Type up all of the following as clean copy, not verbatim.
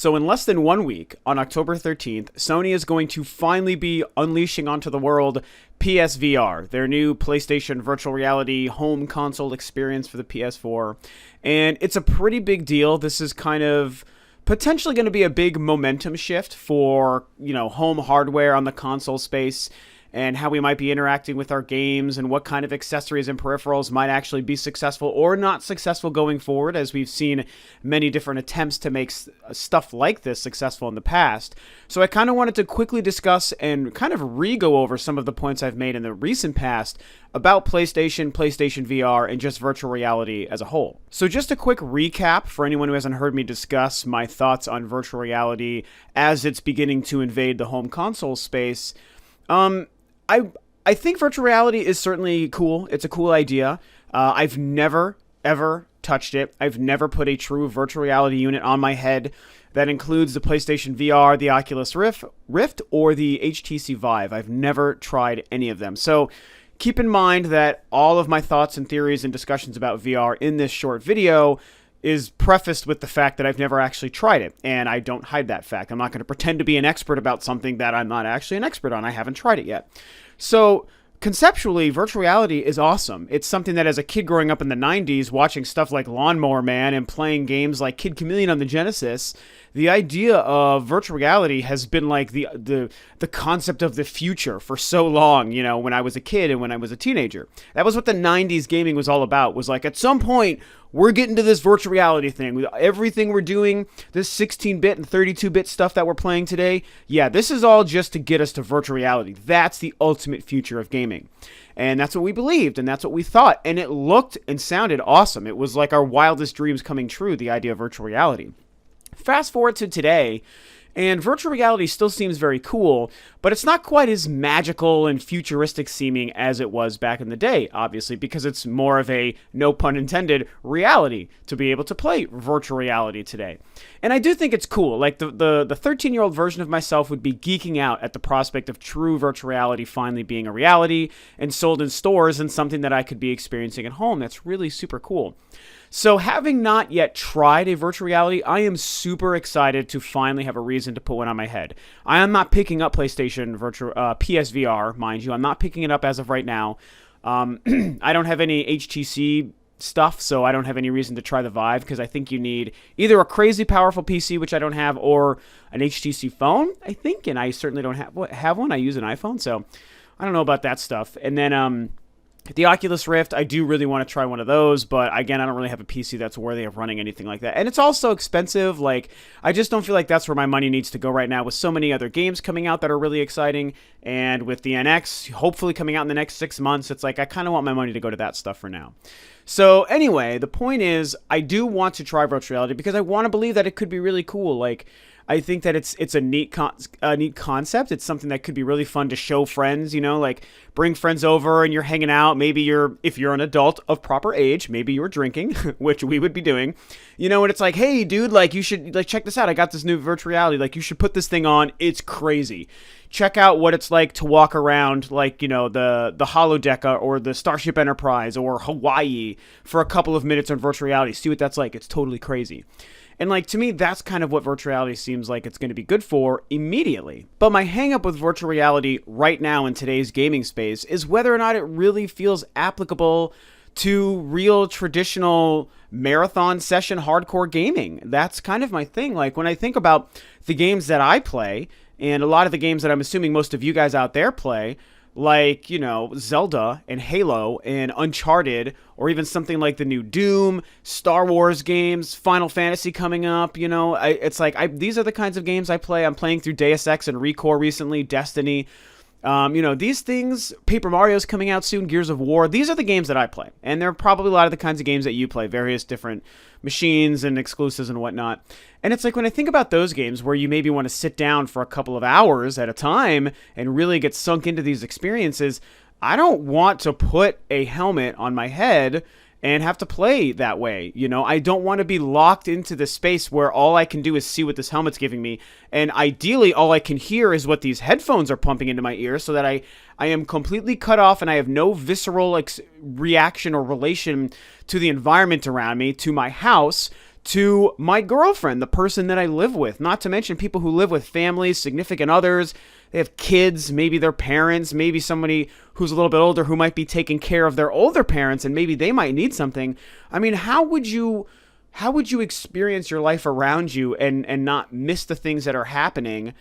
So in less than 1 week, on October 13th, Sony is going to finally be unleashing onto the world PSVR, their new PlayStation virtual reality home console experience for the PS4. And it's a pretty big deal. This is kind of potentially going to be a big momentum shift for, home hardware on the console space, and how we might be interacting with our games and what kind of accessories and peripherals might actually be successful or not successful going forward, as we've seen many different attempts to make stuff like this successful in the past. So I kind of wanted to quickly discuss and kind of re-go over some of the points I've made in the recent past about PlayStation VR, and just virtual reality as a whole. So just a quick recap for anyone who hasn't heard me discuss my thoughts on virtual reality as it's beginning to invade the home console space. I think virtual reality is certainly cool. It's a cool idea. I've never, ever touched it. I've never put a true virtual reality unit on my head. That includes the PlayStation VR, the Oculus Rift, or the HTC Vive. I've never tried any of them. So keep in mind that all of my thoughts and theories and discussions about VR in this short video is prefaced with the fact that I've never actually tried it, and I don't hide that fact. I'm not going to pretend to be an expert about something that I'm not actually an expert on. I haven't tried it yet. So conceptually, virtual reality is awesome. It's something that as a kid growing up in the 90s, watching stuff like Lawnmower Man and playing games like Kid Chameleon on the Genesis, the idea of virtual reality has been like the concept of the future for so long, when I was a kid and when I was a teenager. That was what the 90s gaming was all about, was like, at some point, we're getting to this virtual reality thing. Everything we're doing, this 16-bit and 32-bit stuff that we're playing today, yeah, this is all just to get us to virtual reality. That's the ultimate future of gaming. And that's what we believed, and that's what we thought. And it looked and sounded awesome. It was like our wildest dreams coming true, the idea of virtual reality. Fast forward to today, and virtual reality still seems very cool, but it's not quite as magical and futuristic seeming as it was back in the day, obviously, because it's more of a, no pun intended, reality to be able to play virtual reality today. And I do think it's cool. Like, the 13-year-old version of myself would be geeking out at the prospect of true virtual reality finally being a reality and sold in stores, and something that I could be experiencing at home. That's really super cool. So having not yet tried a virtual reality, I am super excited to finally have a reason to put one on my head. I am not picking up PlayStation PSVR, mind you. I'm not picking it up as of right now. I don't have any HTC stuff, so I don't have any reason to try the Vive, because I think you need either a crazy powerful PC, which I don't have, or an HTC phone, I think, and I certainly don't have one. I use an iPhone, so I don't know about that stuff. And then the Oculus Rift, I do really want to try one of those, but again, I don't really have a PC that's worthy of running anything like that. And it's also expensive. Like, I just don't feel like that's where my money needs to go right now, with so many other games coming out that are really exciting. And with the NX hopefully coming out in the next 6 months, it's like I kind of want my money to go to that stuff for now. So anyway, the point is, I do want to try virtual reality because I want to believe that it could be really cool. Like, I think that it's a neat concept. It's something that could be really fun to show friends, like bring friends over and you're hanging out. Maybe if you're an adult of proper age, maybe you're drinking, which we would be doing, and it's like, hey dude, like you should check this out. I got this new virtual reality. Like, you should put this thing on. It's crazy. Check out what it's like to walk around like, the holodeck or the Starship Enterprise or Hawaii for a couple of minutes on virtual reality. See what that's like. It's totally crazy. And like, to me, that's kind of what virtual reality seems like it's going to be good for immediately. But my hang up with virtual reality right now in today's gaming space is whether or not it really feels applicable to real traditional marathon session hardcore gaming. That's kind of my thing. Like, when I think about the games that I play, and a lot of the games that I'm assuming most of you guys out there play, like, Zelda and Halo and Uncharted, or even something like the new Doom, Star Wars games, Final Fantasy coming up, it's like, these are the kinds of games I play. I'm playing through Deus Ex and ReCore recently, Destiny. These things, Paper Mario's coming out soon, Gears of War, these are the games that I play. And they're probably a lot of the kinds of games that you play, various different machines and exclusives and whatnot. And it's like, when I think about those games where you maybe want to sit down for a couple of hours at a time and really get sunk into these experiences, I don't want to put a helmet on my head and have to play that way. I don't want to be locked into the space where all I can do is see what this helmet's giving me. And ideally, all I can hear is what these headphones are pumping into my ears, so that I am completely cut off and I have no visceral reaction or relation to the environment around me, to my house, to my girlfriend, the person that I live with, not to mention people who live with families, significant others. They have kids, maybe their parents, maybe somebody who's a little bit older who might be taking care of their older parents and maybe they might need something. I mean, how would you experience your life around you and not miss the things that are happening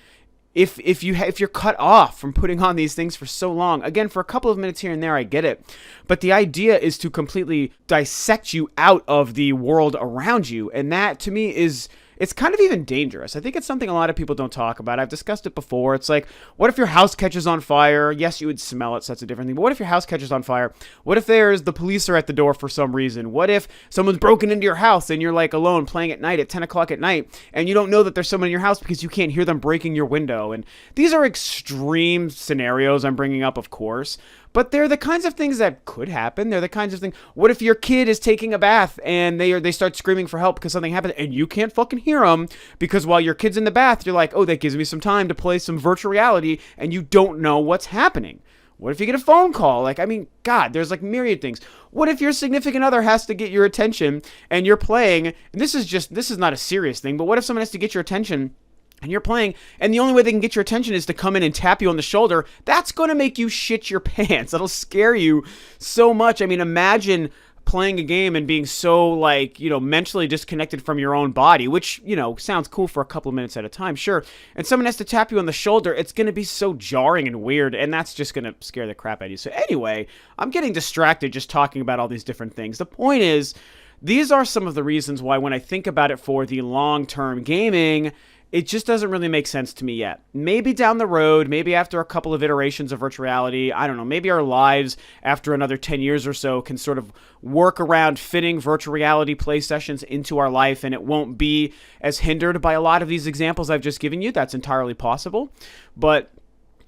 if you're cut off from putting on these things for so long? Again, for a couple of minutes here and there, I get it. But the idea is to completely dissect you out of the world around you. And that, to me, it's kind of even dangerous. I think it's something a lot of people don't talk about. I've discussed it before. It's like, what if your house catches on fire? Yes, you would smell it, so that's a different thing. But what if your house catches on fire? What if the police are at the door for some reason? What if someone's broken into your house and you're like alone playing at night at 10 o'clock at night and you don't know that there's someone in your house because you can't hear them breaking your window? And these are extreme scenarios I'm bringing up, of course. But they're the kinds of things that could happen. They're the kinds of things. What if your kid is taking a bath and they start screaming for help because something happened and you can't fucking hear them because while your kid's in the bath, you're like, oh, that gives me some time to play some virtual reality and you don't know what's happening. What if you get a phone call? Like, I mean, God, there's like myriad things. What if your significant other has to get your attention and you're playing, and this is not a serious thing, but what if someone has to get your attention and you're playing, and the only way they can get your attention is to come in and tap you on the shoulder? That's going to make you shit your pants. That'll scare you so much. I mean, imagine playing a game and being so, like, mentally disconnected from your own body, which, sounds cool for a couple of minutes at a time, sure. And someone has to tap you on the shoulder. It's going to be so jarring and weird, and that's just going to scare the crap out of you. So anyway, I'm getting distracted just talking about all these different things. The point is, these are some of the reasons why when I think about it for the long-term gaming, it just doesn't really make sense to me yet. Maybe down the road, maybe after a couple of iterations of virtual reality, I don't know, maybe our lives after another 10 years or so can sort of work around fitting virtual reality play sessions into our life, and it won't be as hindered by a lot of these examples I've just given you. That's entirely possible. But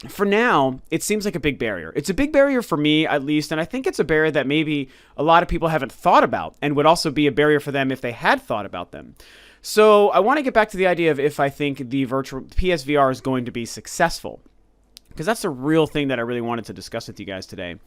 for now, it seems like a big barrier. It's a big barrier for me, at least, and I think it's a barrier that maybe a lot of people haven't thought about and would also be a barrier for them if they had thought about them. So I want to get back to the idea of if I think the virtual PSVR is going to be successful, because that's the real thing that I really wanted to discuss with you guys today.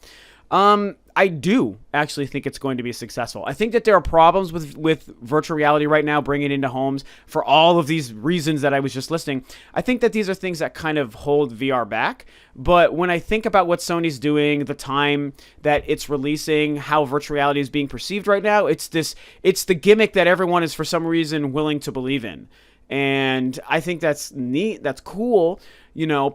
I do actually think it's going to be successful. I think that there are problems with virtual reality right now, bringing it into homes for all of these reasons that I was just listing. I think that these are things that kind of hold VR back. But when I think about what Sony's doing, the time that it's releasing, how virtual reality is being perceived right now, it's the gimmick that everyone is for some reason willing to believe in. And I think that's neat. That's cool.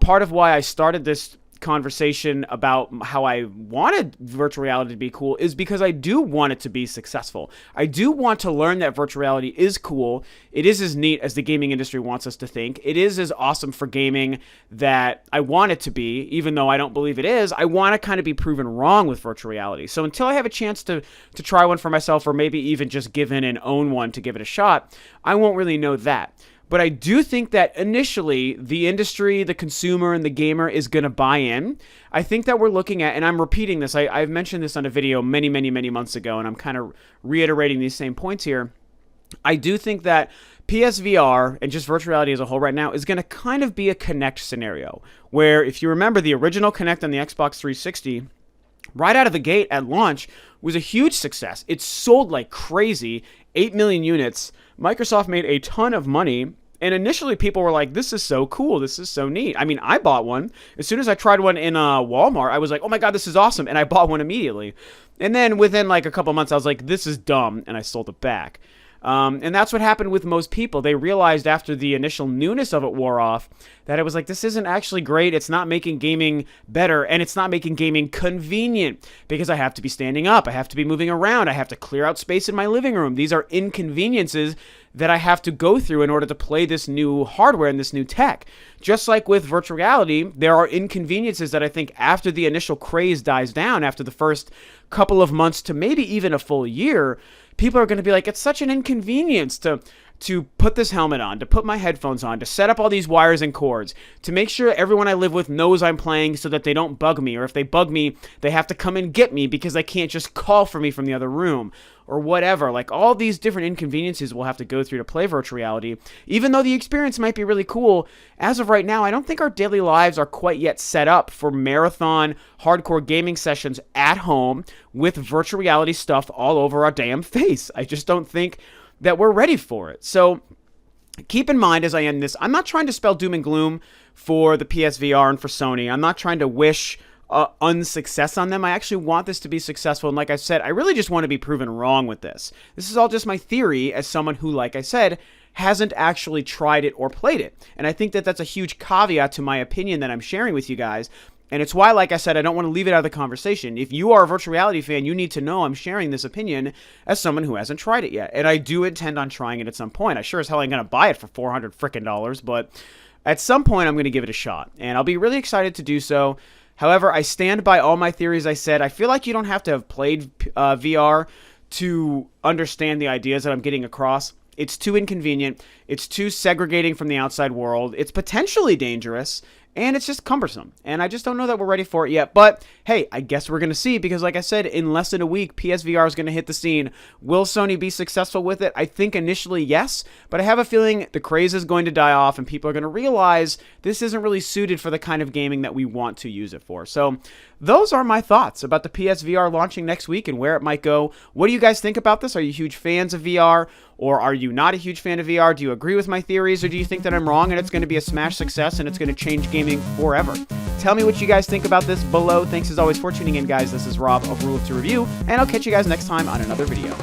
Part of why I started this conversation about how I wanted virtual reality to be cool is because I do want it to be successful. I do want to learn that virtual reality is cool. It is as neat as the gaming industry wants us to think. It is as awesome for gaming that I want it to be, even though I don't believe it is. I want to kind of be proven wrong with virtual reality. So until I have a chance to try one for myself, or maybe even just give in and own one to give it a shot, I won't really know that. But I do think that initially the industry, the consumer, and the gamer is going to buy in. I think that we're looking at, and I'm repeating this, I've mentioned this on a video many, many, many months ago, and I'm kind of reiterating these same points here. I do think that PSVR and just virtual reality as a whole right now is going to kind of be a Kinect scenario, where if you remember the original Kinect on the Xbox 360, right out of the gate at launch was a huge success. It sold like crazy, 8 million units. Microsoft made a ton of money. And initially, people were like, this is so cool. This is so neat. I mean, I bought one. As soon as I tried one in Walmart, I was like, oh my God, this is awesome. And I bought one immediately. And then within like a couple months, I was like, this is dumb. And I sold it back. And that's what happened with most people. They realized after the initial newness of it wore off that it was like, this isn't actually great. It's not making gaming better, and it's not making gaming convenient because I have to be standing up. I have to be moving around. I have to clear out space in my living room. These are inconveniences that I have to go through in order to play this new hardware and this new tech. Just like with virtual reality, there are inconveniences that I think after the initial craze dies down, after the first couple of months to maybe even a full year, people are going to be like, it's such an inconvenience to put this helmet on, to put my headphones on, to set up all these wires and cords, to make sure everyone I live with knows I'm playing so that they don't bug me, or if they bug me, they have to come and get me because they can't just call for me from the other room, or whatever. Like, all these different inconveniences we'll have to go through to play virtual reality. Even though the experience might be really cool, as of right now, I don't think our daily lives are quite yet set up for marathon, hardcore gaming sessions at home with virtual reality stuff all over our damn face. I just don't think that we're ready for it. So keep in mind as I end this, I'm not trying to spell doom and gloom for the PSVR and for Sony. I'm not trying to wish unsuccess on them. I actually want this to be successful, and like I said, I really just want to be proven wrong with this. This is all just my theory as someone who, like I said, hasn't actually tried it or played it. And I think that that's a huge caveat to my opinion that I'm sharing with you guys. And it's why, like I said, I don't want to leave it out of the conversation. If you are a virtual reality fan, you need to know I'm sharing this opinion as someone who hasn't tried it yet. And I do intend on trying it at some point. I sure as hell ain't going to buy it for $400 frickin' dollars, but at some point I'm going to give it a shot. And I'll be really excited to do so. However, I stand by all my theories I said. I feel like you don't have to have played VR to understand the ideas that I'm getting across. It's too inconvenient. It's too segregating from the outside world. It's potentially dangerous. And it's just cumbersome. And I just don't know that we're ready for it yet. But, hey, I guess we're going to see. Because, like I said, in less than a week, PSVR is going to hit the scene. Will Sony be successful with it? I think initially, yes. But I have a feeling the craze is going to die off. And people are going to realize this isn't really suited for the kind of gaming that we want to use it for. So, those are my thoughts about the PSVR launching next week and where it might go. What do you guys think about this? Are you huge fans of VR? Or are you not a huge fan of VR? Do you agree with my theories? Or do you think that I'm wrong and it's going to be a smash success and it's going to change gaming forever? Tell me what you guys think about this below. Thanks as always for tuning in, guys. This is Rob of Rule of Two Review, and I'll catch you guys next time on another video.